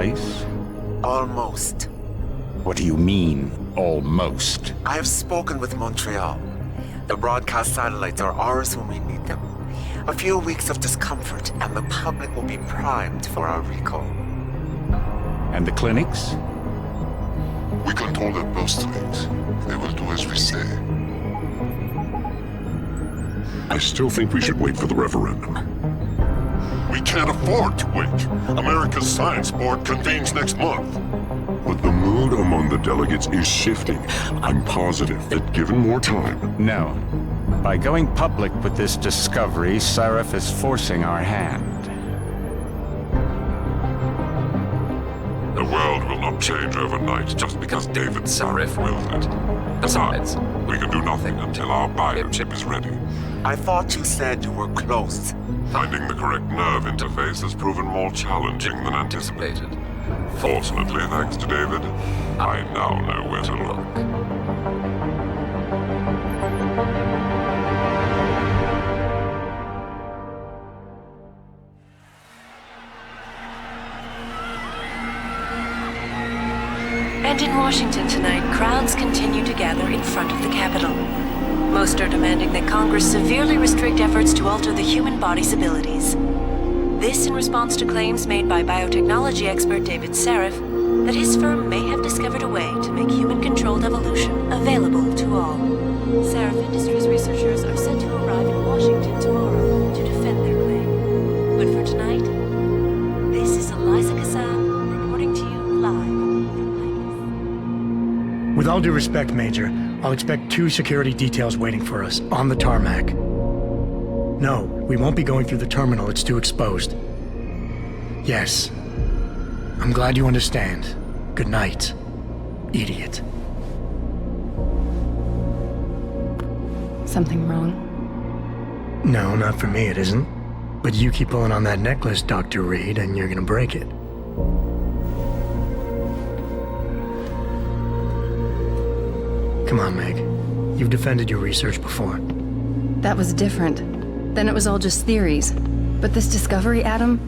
place? Almost. What do you mean, almost? I have spoken with Montreal. The broadcast satellites are ours when we need them. A few weeks of discomfort, and the public will be primed for our recall. And the clinics? We control their purse strings. They will do as we say. I still think we should wait for the referendum. We can't afford to wait. America's Science Board convenes next month. But the mood among the delegates is shifting. I'm positive that given more time... No. By going public with this discovery, Sarif is forcing our hand. The world will not change overnight just because David Sarif willed it. Besides, we can do nothing until our biochip is ready. I thought you said you were close. Finding the correct nerve interface has proven more challenging than anticipated. Fortunately, thanks to David, I now know where to look. And in Washington tonight, crowds continue to gather in front of the Capitol. Most are demanding that Congress severely restrict efforts to alter the human body's abilities. This in response to claims made by biotechnology expert David Sarif that his firm may have discovered a way to make human-controlled evolution available to all. Sarif Industries researchers are set to arrive in Washington tomorrow to defend their claim. But for tonight, this is Eliza Kassan reporting to you live. With all due respect, Major, I'll expect 2 security details waiting for us on the tarmac. No, we won't be going through the terminal. It's too exposed. Yes. I'm glad you understand. Good night, idiot. Something wrong? No, not for me, it isn't. But you keep pulling on that necklace, Dr. Reed, and you're gonna break it. Come on, Meg. You've defended your research before. That was different. Then it was all just theories. But this discovery, Adam,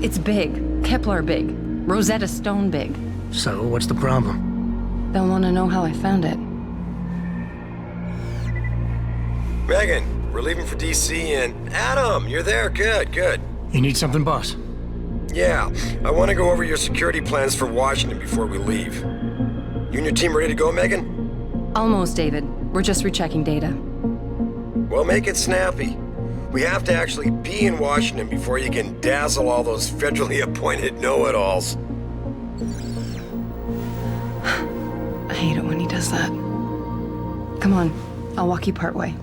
it's big. Kepler big. Rosetta Stone big. So, what's the problem? They'll want to know how I found it. Megan, we're leaving for DC and... Adam, you're there. Good, good. You need something, boss? Yeah, I want to go over your security plans for Washington before we leave. You and your team ready to go, Megan? Almost, David. We're just rechecking data. Well, make it snappy. We have to actually be in Washington before you can dazzle all those federally appointed know-it-alls. I hate it when he does that. Come on, I'll walk you partway.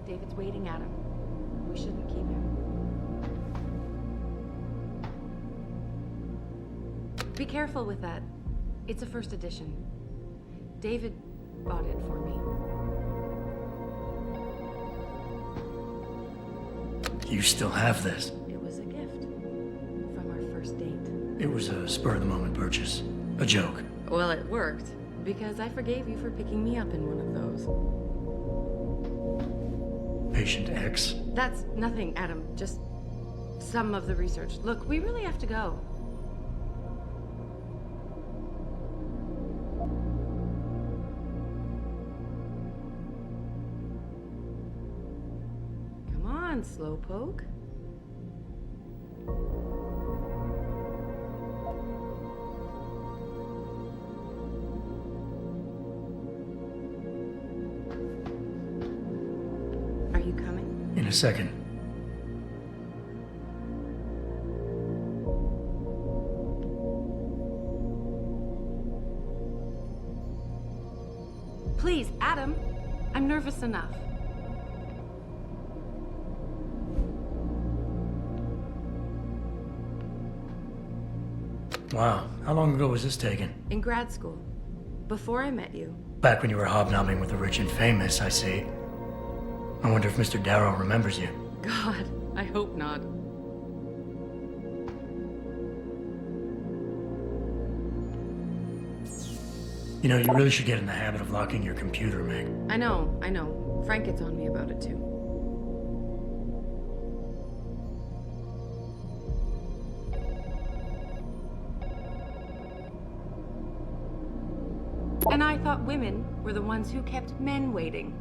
David's waiting, Adam. We shouldn't keep him. Be careful with that. It's a first edition. David bought it for me. You still have this. It was a gift from our first date. It was a spur-of-the-moment purchase. A joke. Well, it worked, because I forgave you for picking me up in one of those. Patient X? That's nothing, Adam. Just some of the research. Look, we really have to go. Come on, slowpoke. Are you coming? In a second. Please, Adam. I'm nervous enough. Wow, how long ago was this taken? In grad school. Before I met you. Back when you were hobnobbing with the rich and famous, I see. I wonder if Mr. Darrow remembers you. God, I hope not. You know, you really should get in the habit of locking your computer, Meg. I know. Frank gets on me about it too. And I thought women were the ones who kept men waiting.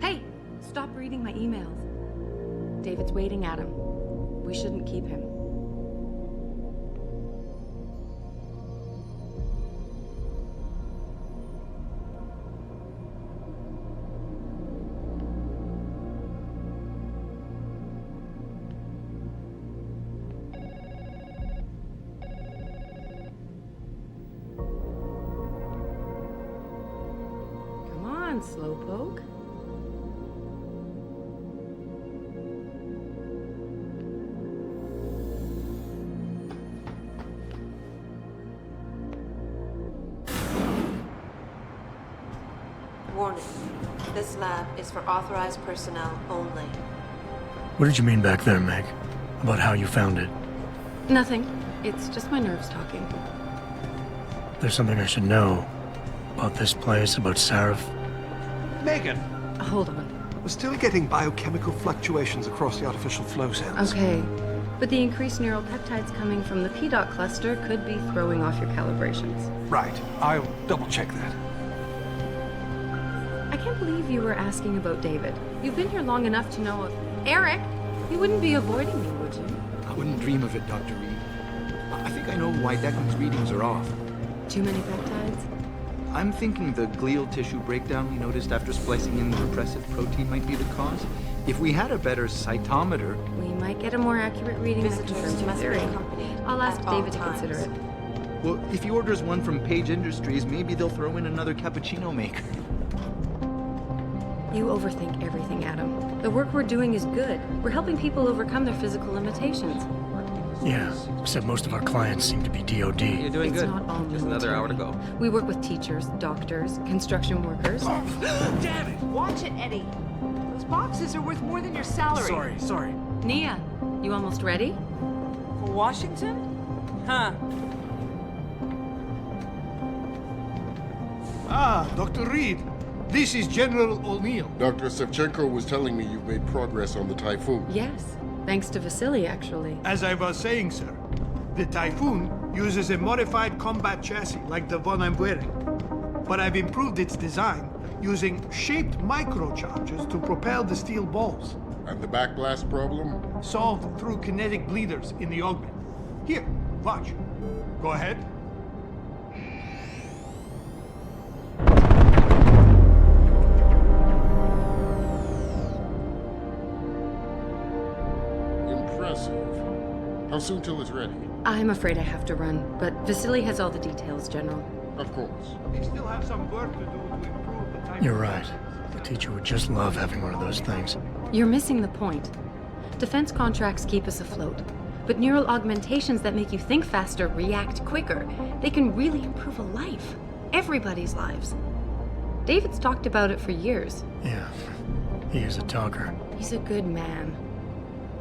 Hey, stop reading my emails. David's waiting, Adam. We shouldn't keep him. Come on, Slowpoke. Warning. This lab is for authorized personnel only. What did you mean back there, Meg? About how you found it? Nothing. It's just my nerves talking. There's something I should know. About this place, about Sarif. Megan, Hold on. we're still getting biochemical fluctuations across the artificial flow cells. Okay. But the increased neural peptides coming from the PDOT cluster could be throwing off your calibrations. Right. I'll double check that. I can't believe you were asking about David. You've been here long enough to know Eric, you wouldn't be avoiding me, would you? I wouldn't dream of it, Dr. Reed. I think I know why Declan's readings are off. Too many peptides? I'm thinking the glial tissue breakdown we noticed after splicing in the repressive protein might be the cause. If we had a better cytometer... We might get a more accurate reading that confirms Visitors your must be theory. accompanied I'll ask at all David to consider times. it. Well, if he orders one from Page Industries, maybe they'll throw in another cappuccino maker. You overthink everything, Adam. The work we're doing is good. We're helping people overcome their physical limitations. Yeah, except most of our clients seem to be DOD. You're doing It's good. not all Just another hour to military. go. We work with teachers, doctors, construction workers. Damn it! Watch it, Eddie. Those boxes are worth more than your salary. Sorry. Nia, you almost ready? For Washington? Huh. Ah, Dr. Reed. This is General O'Neill. Dr. Sevchenko was telling me you've made progress on the Typhoon. Yes. Thanks to Vasily, actually. As I was saying, sir, the Typhoon uses a modified combat chassis like the one I'm wearing. But I've improved its design using shaped microcharges to propel the steel balls. And the backblast problem? Solved through kinetic bleeders in the augment. Here, watch. Go ahead. Impressive. How soon till it's ready? I'm afraid I have to run, but Vasily has all the details, General. Of course. We still have some work to do to improve the Typhoon. You're right. The teacher would just love having one of those things. You're missing the point. Defense contracts keep us afloat, but neural augmentations that make you think faster, react quicker, they can really improve a life. Everybody's lives. David's talked about it for years. Yeah, he is a talker. He's a good man.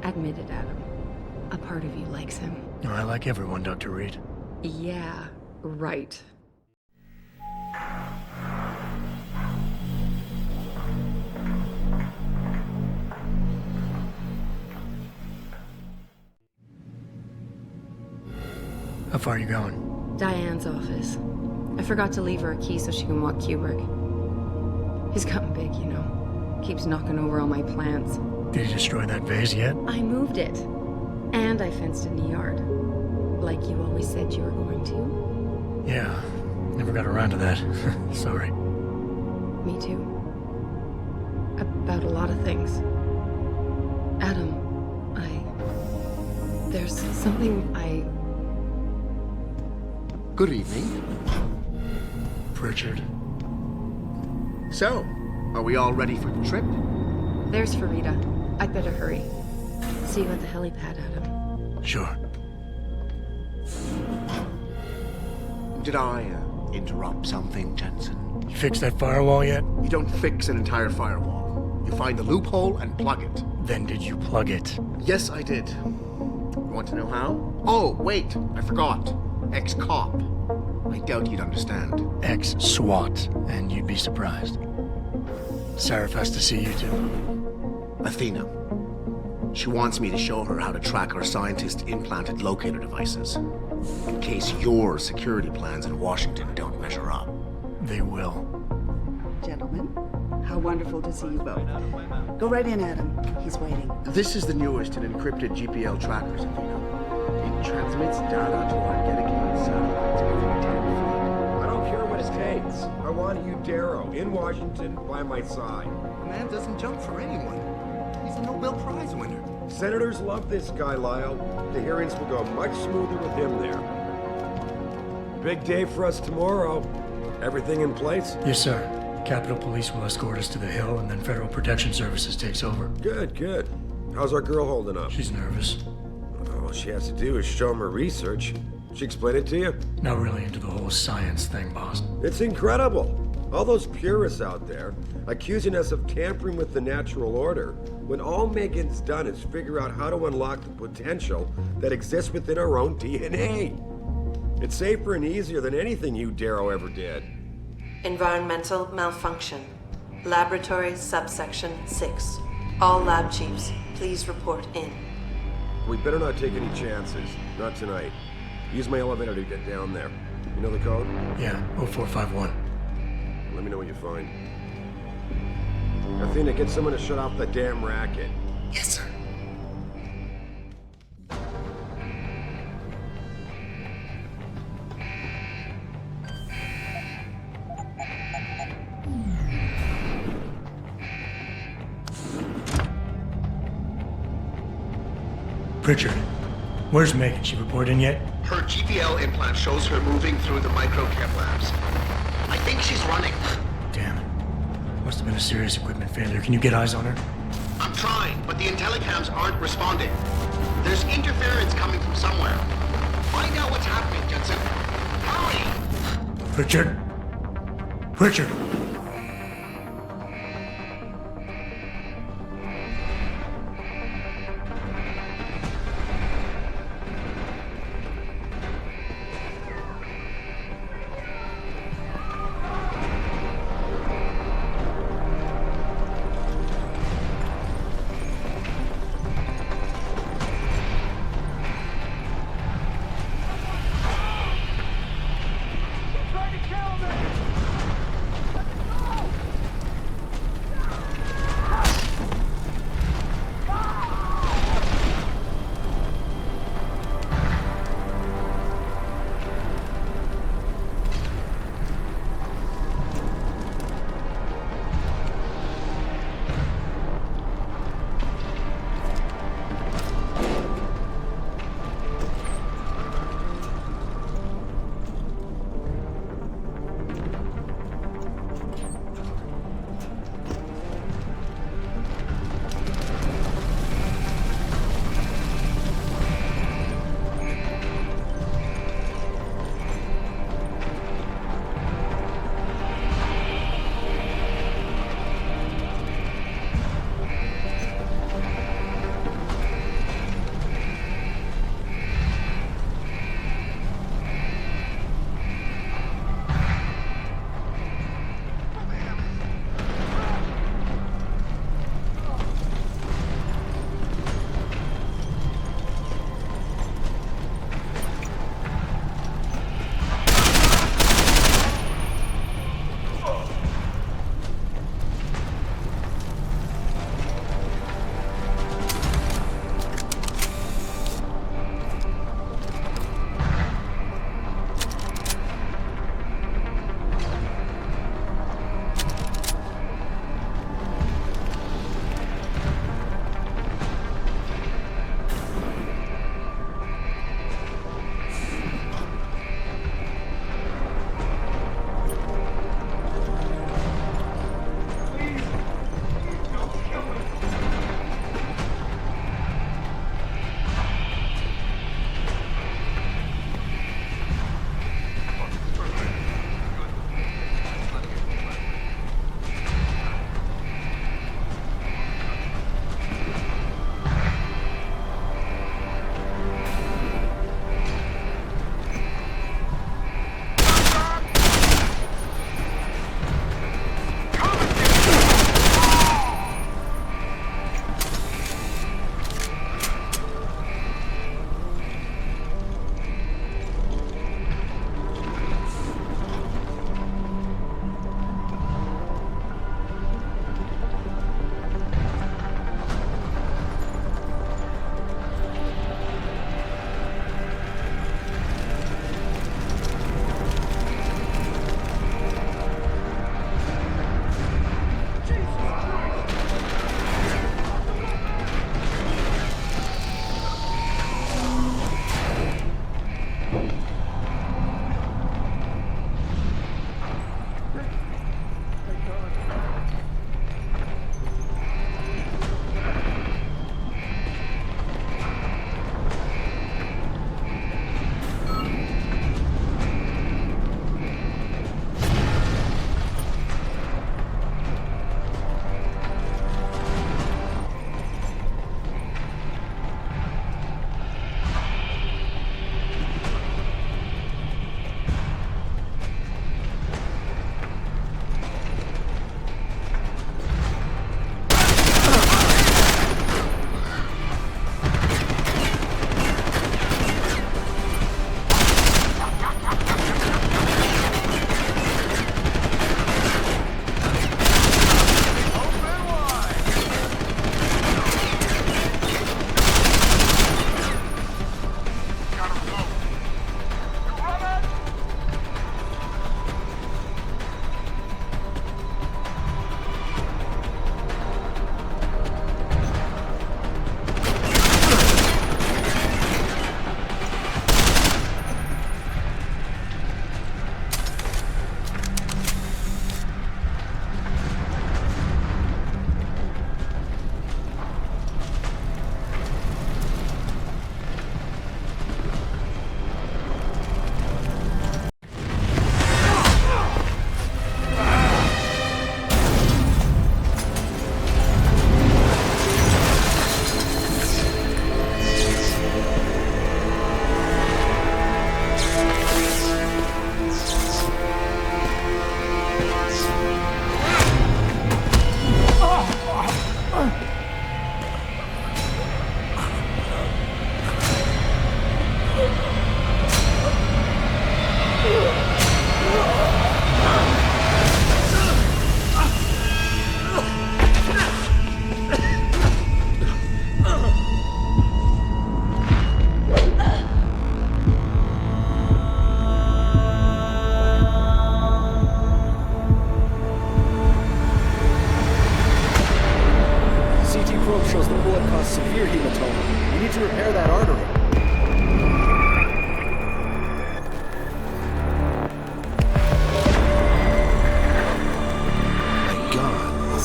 Admit it, Adam. A part of you likes him. I like everyone, Dr. Reed. Yeah, right. How far are you going? Diane's office. I forgot to leave her a key so she can walk Kubrick. He's gotten big, you know. Keeps knocking over all my plants. Did you destroy that vase yet? I moved it. And I fenced in the yard. Like you always said you were going to. Yeah, never got around to that. Sorry. Me too. About a lot of things. Adam, there's something Good evening. Pritchard. So, are we all ready for the trip? There's Farida. I'd better hurry. See you at the helipad, Adam. Sure. Did I interrupt something, Jensen? You fixed that firewall yet? You don't fix an entire firewall. You find the loophole and plug it. Then did you plug it? Yes, I did. You want to know how? Oh, wait, I forgot. Ex-cop. I doubt you'd understand. Ex-SWAT, and you'd be surprised. Sarif has to see you too. Athena. She wants me to show her how to track our scientist-implanted locator devices. In case your security plans in Washington don't measure up. They will. Gentlemen, how wonderful to see you both. Go right in, Adam. He's waiting. This is the newest in encrypted GPL trackers, Athena. It transmits data to our dedicated satellites every 10 feet. I don't care what it takes. I want you, Darrow, in Washington, by my side. The man doesn't jump for anyone. He's a Nobel Prize winner. Senators love this guy, Lyle. The hearings will go much smoother with him there. Big day for us tomorrow. Everything in place? Yes, sir. Capitol Police will escort us to the Hill, and then Federal Protection Services takes over. Good, good. How's our girl holding up? She's nervous. All she has to do is show him her research. She explain it to you? Not really into the whole science thing, boss. It's incredible. All those purists out there accusing us of tampering with the natural order, when all Megan's done is figure out how to unlock the potential that exists within our own DNA. It's safer and easier than anything you, Darrow, ever did. Environmental malfunction. Laboratory subsection 6. All lab chiefs, please report in. We better not take any chances. Not tonight. Use my elevator to get down there. You know the code? Yeah, 0451. Let me know what you find. Athena, get someone to shut off the damn racket. Yes, sir. Pritchard, where's Megan? She report in yet? Her GPL implant shows her moving through the microchem labs. I think she's running. Damn it. Must have been a serious equipment failure. Can you get eyes on her? I'm trying, but the intellicams aren't responding. There's interference coming from somewhere. Find out what's happening, Jensen. Hurry! Pritchard? Pritchard!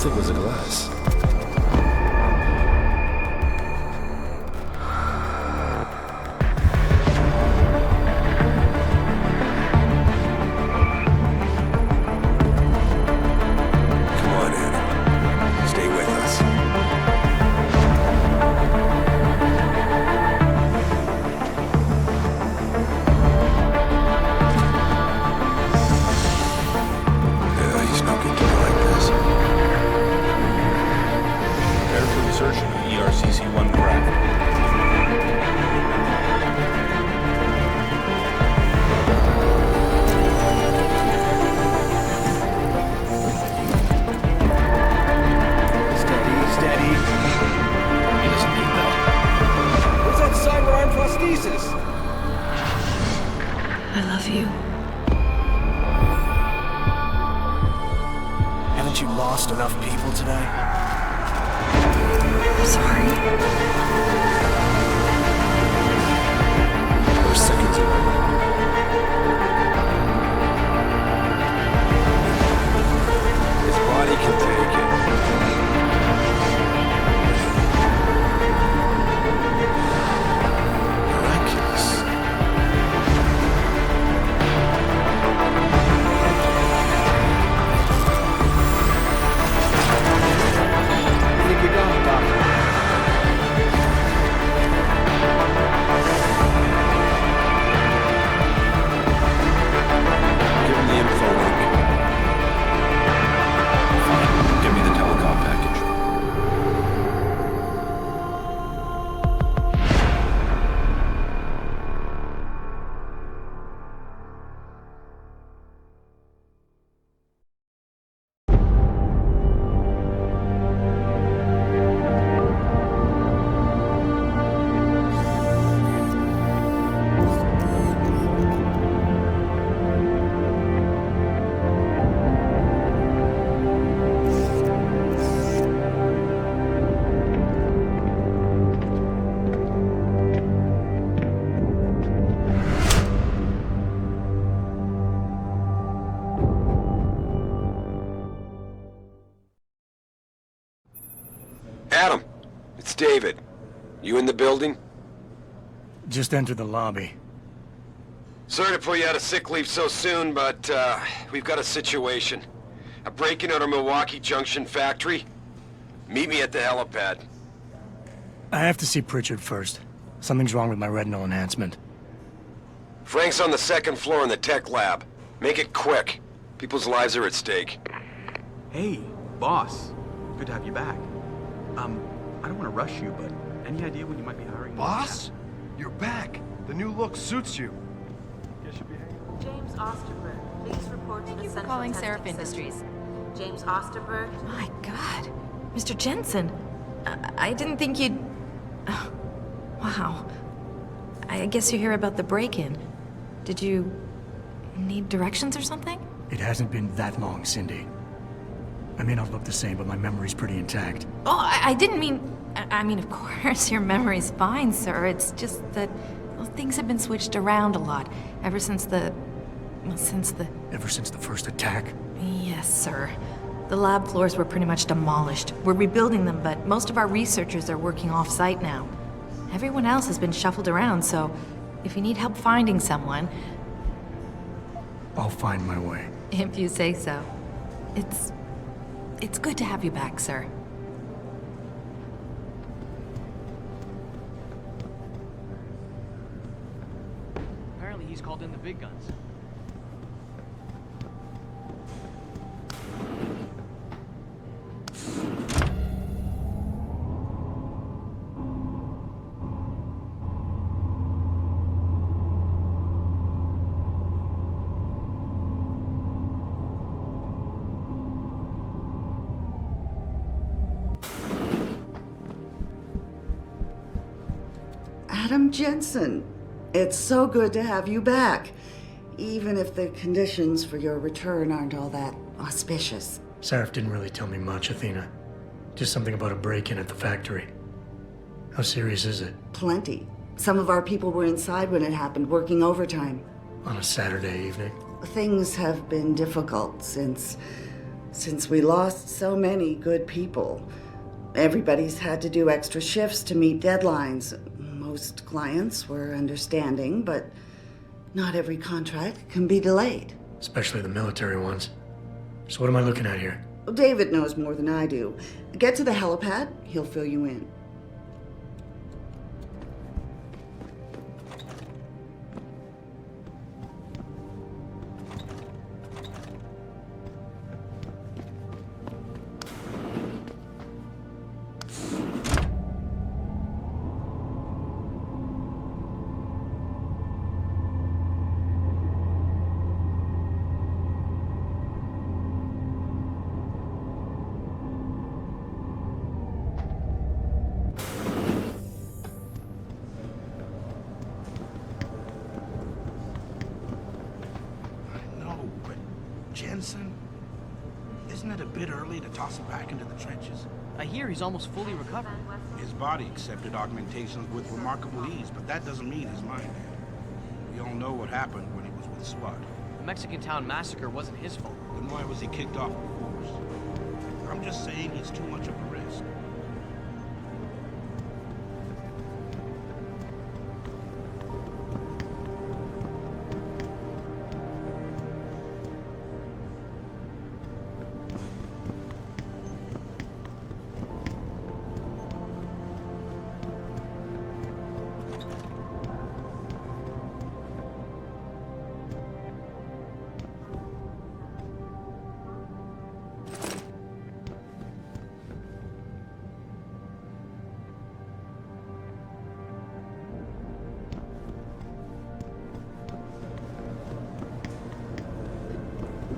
it was a glass. Come on, Adam. Stay with us. He's not good to me like this. Prepare for insertion of ERCC-1 craft. Steady. He doesn't need that. Where's that cyber arm prosthesis? I love you. Haven't you lost enough people today? I'm sorry. There's seconds away. His body can take it. Miraculous. I think you're going, Doctor. Give him the info link. Fine. Give me the telecom package. Adam, it's David. You in the building? Just entered the lobby. Sorry to put you out of sick leave so soon, but we've got a situation. A break-in at our Milwaukee Junction factory. Meet me at the helipad. I have to see Pritchard first. Something's wrong with my retinal enhancement. Frank's on the second floor in the tech lab. Make it quick. People's lives are at stake. Hey, boss. Good to have you back. I don't want to rush you, but any idea when you might be hiring more Boss? staff? You're back. The new look suits you. James Osterberg, please report to the Central calling Testing Seraph Center. Industries. James Osterberg. My God. Mr. Jensen. I didn't think you'd... Oh, wow. I guess you hear about the break-in. Did you need directions or something? It hasn't been that long, Cindy. I may not look the same, but my memory's pretty intact. Oh, I didn't mean... I mean, of course, your memory's fine, sir. It's just that well, things have been switched around a lot ever since the... Ever since the first attack? Yes, sir. The lab floors were pretty much demolished. We're rebuilding them, but most of our researchers are working off-site now. Everyone else has been shuffled around, so if you need help finding someone... I'll find my way. If you say so. It's good to have you back, sir. Apparently he's called in the big guns. Adam Jensen, it's so good to have you back, even if the conditions for your return aren't all that auspicious. Seraph didn't really tell me much, Athena. Just something about a break-in at the factory. How serious is it? Plenty. Some of our people were inside when it happened, working overtime. On a Saturday evening? Things have been difficult since Since we lost so many good people, everybody's had to do extra shifts to meet deadlines. Most clients were understanding, but not every contract can be delayed. Especially the military ones. So what am I looking at here? David knows more than I do. Get to the helipad, he'll fill you in. Jensen? Isn't it a bit early to toss him back into the trenches? I hear he's almost fully recovered. His body accepted augmentations with remarkable ease, but that doesn't mean his mind did. We all know what happened when he was with SWAT. The Mexican town massacre wasn't his fault. Then why was he kicked off the force? I'm just saying he's too much of a risk.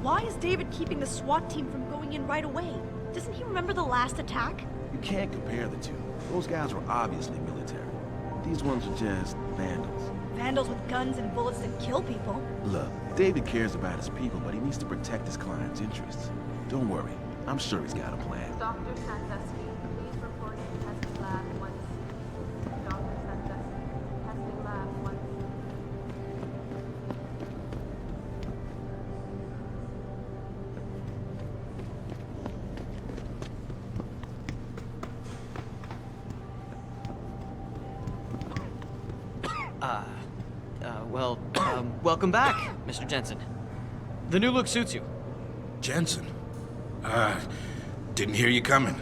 Why is David keeping the SWAT team from going in right away? Doesn't he remember the last attack? You can't compare the two. Those guys were obviously military. These ones are just vandals. Vandals with guns and bullets that kill people. Look, David cares about his people, but he needs to protect his client's interests. Don't worry. I'm sure he's got a plan. Dr. Sandusky, please report to testing lab once. Dr. Sandusky, testing lab once. Welcome back, Mr. Jensen. The new look suits you. Jensen? Didn't hear you coming.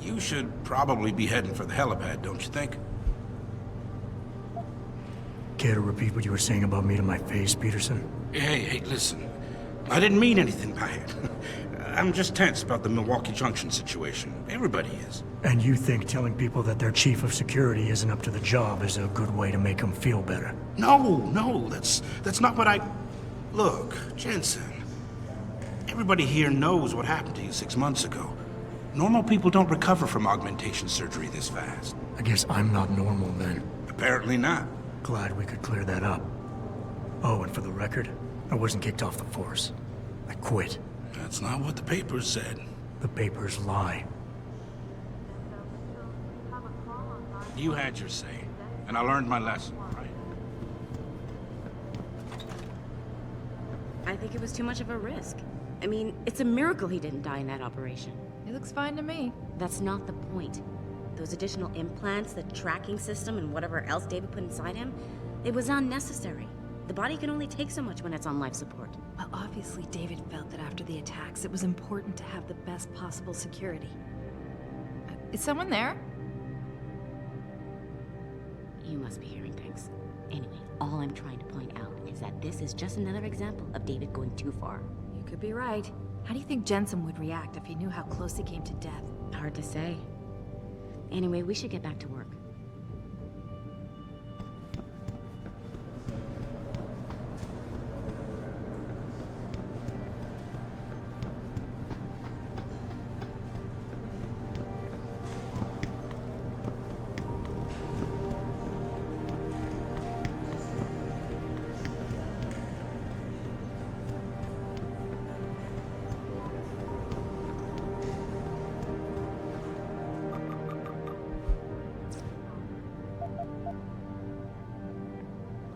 You should probably be heading for the helipad, don't you think? Care to repeat what you were saying about me to my face, Peterson? Hey, listen. I didn't mean anything by it. I'm just tense about the Milwaukee Junction situation. Everybody is. And you think telling people that their chief of security isn't up to the job is a good way to make them feel better? No, that's not what I... Look, Jensen. Everybody here knows what happened to you 6 months ago. Normal people don't recover from augmentation surgery this fast. I guess I'm not normal then. Apparently not. Glad we could clear that up. Oh, and for the record, I wasn't kicked off the force. I quit. That's not what the papers said. The papers lie. You had your say, and I learned my lesson, right? I think it was too much of a risk. I mean, it's a miracle he didn't die in that operation. It looks fine to me. That's not the point. Those additional implants, the tracking system, and whatever else David put inside him, it was unnecessary. The body can only take so much when it's on life support. Well, obviously David felt that after the attacks, it was important to have the best possible security. Is someone there? You must be hearing things. Anyway, all I'm trying to point out is that this is just another example of David going too far. You could be right. How do you think Jensen would react if he knew how close he came to death? Hard to say. Anyway, we should get back to work.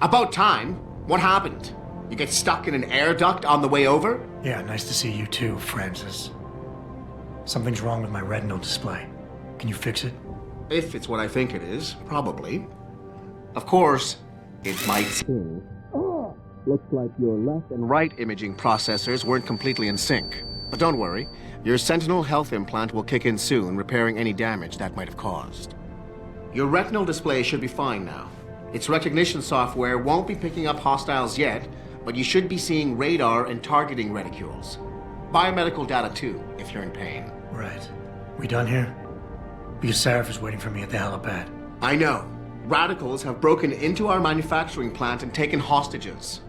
About time. What happened? You get stuck in an air duct on the way over? Yeah, nice to see you too, Francis. Something's wrong with my retinal display. Can you fix it? If it's what I think it is, probably. Of course, it might still. Looks like your left and right imaging processors weren't completely in sync. But don't worry, your Sentinel health implant will kick in soon, repairing any damage that might have caused. Your retinal display should be fine now. Its recognition software won't be picking up hostiles yet, but you should be seeing radar and targeting reticules. Biomedical data too, if you're in pain. Right. We done here? Because Sarif is waiting for me at the helipad. I know. Radicals have broken into our manufacturing plant and taken hostages.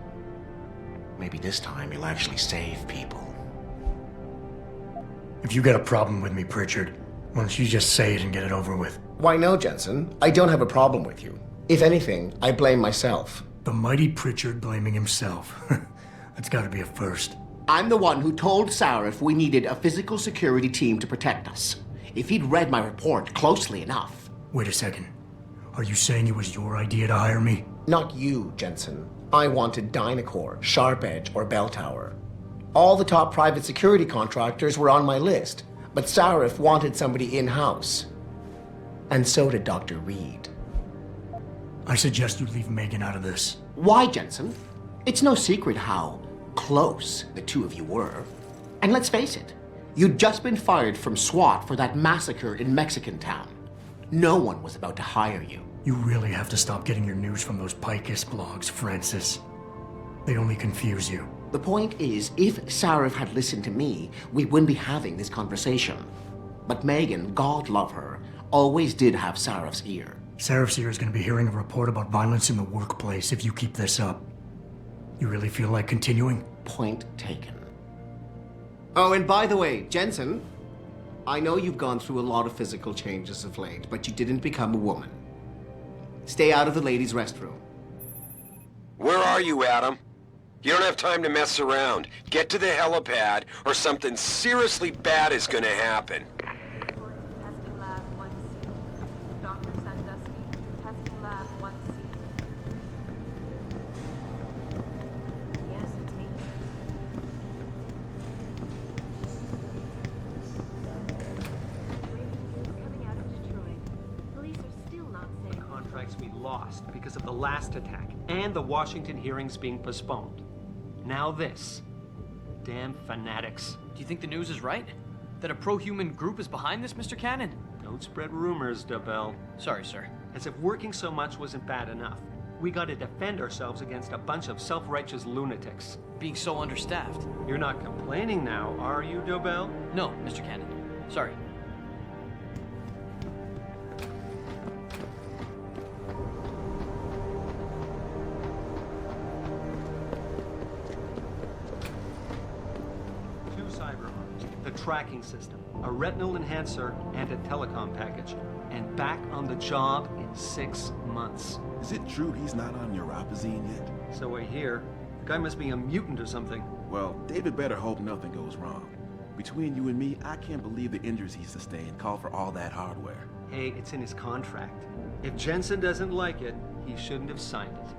Maybe this time you'll actually save people. If you got a problem with me, Pritchard, why don't you just say it and get it over with? Why no, Jensen. I don't have a problem with you. If anything, I blame myself. The mighty Pritchard blaming himself. That's gotta be a first. I'm the one who told Sarif we needed a physical security team to protect us. If he'd read my report closely enough... Wait a second. Are you saying it was your idea to hire me? Not you, Jensen. I wanted Dynacore, Sharp Edge, or Bell Tower. All the top private security contractors were on my list, but Sarif wanted somebody in-house. And so did Dr. Reed. I suggest you leave Megan out of this. Why, Jensen? It's no secret how close the two of you were. And let's face it, you'd just been fired from SWAT for that massacre in Mexican Town. No one was about to hire you. You really have to stop getting your news from those Picus blogs, Francis. They only confuse you. The point is, if Sarif had listened to me, we wouldn't be having this conversation. But Megan, God love her, always did have Sarif's ear. Sarif's ear is going to be hearing a report about violence in the workplace if you keep this up. You really feel like continuing? Point taken. Oh, and by the way, Jensen, I know you've gone through a lot of physical changes of late, but you didn't become a woman. Stay out of the ladies' restroom. Where are you, Adam? You don't have time to mess around. Get to the helipad, or something seriously bad is gonna happen. Testing lab 1C. Dr. Sandusky. Testing lab 1C. Yes, it's me. Coming out of Detroit. Police are still not saying. Contracts we lost because of the last attack and the Washington hearings being postponed. Now this. Damn fanatics. Do you think the news is right? That a pro-human group is behind this, Mr. Cannon? Don't spread rumors, DeBell. Sorry, sir. As if working so much wasn't bad enough. We gotta defend ourselves against a bunch of self-righteous lunatics. Being so understaffed. You're not complaining now, are you, DeBell? No, Mr. Cannon. Sorry. The tracking system, a retinal enhancer, and a telecom package. And back on the job in 6 months. Is it true he's not on neuropazine yet? So I hear. The guy must be a mutant or something. Well, David better hope nothing goes wrong. Between you and me, I can't believe the injuries he sustained call for all that hardware. Hey, it's in his contract. If Jensen doesn't like it, he shouldn't have signed it.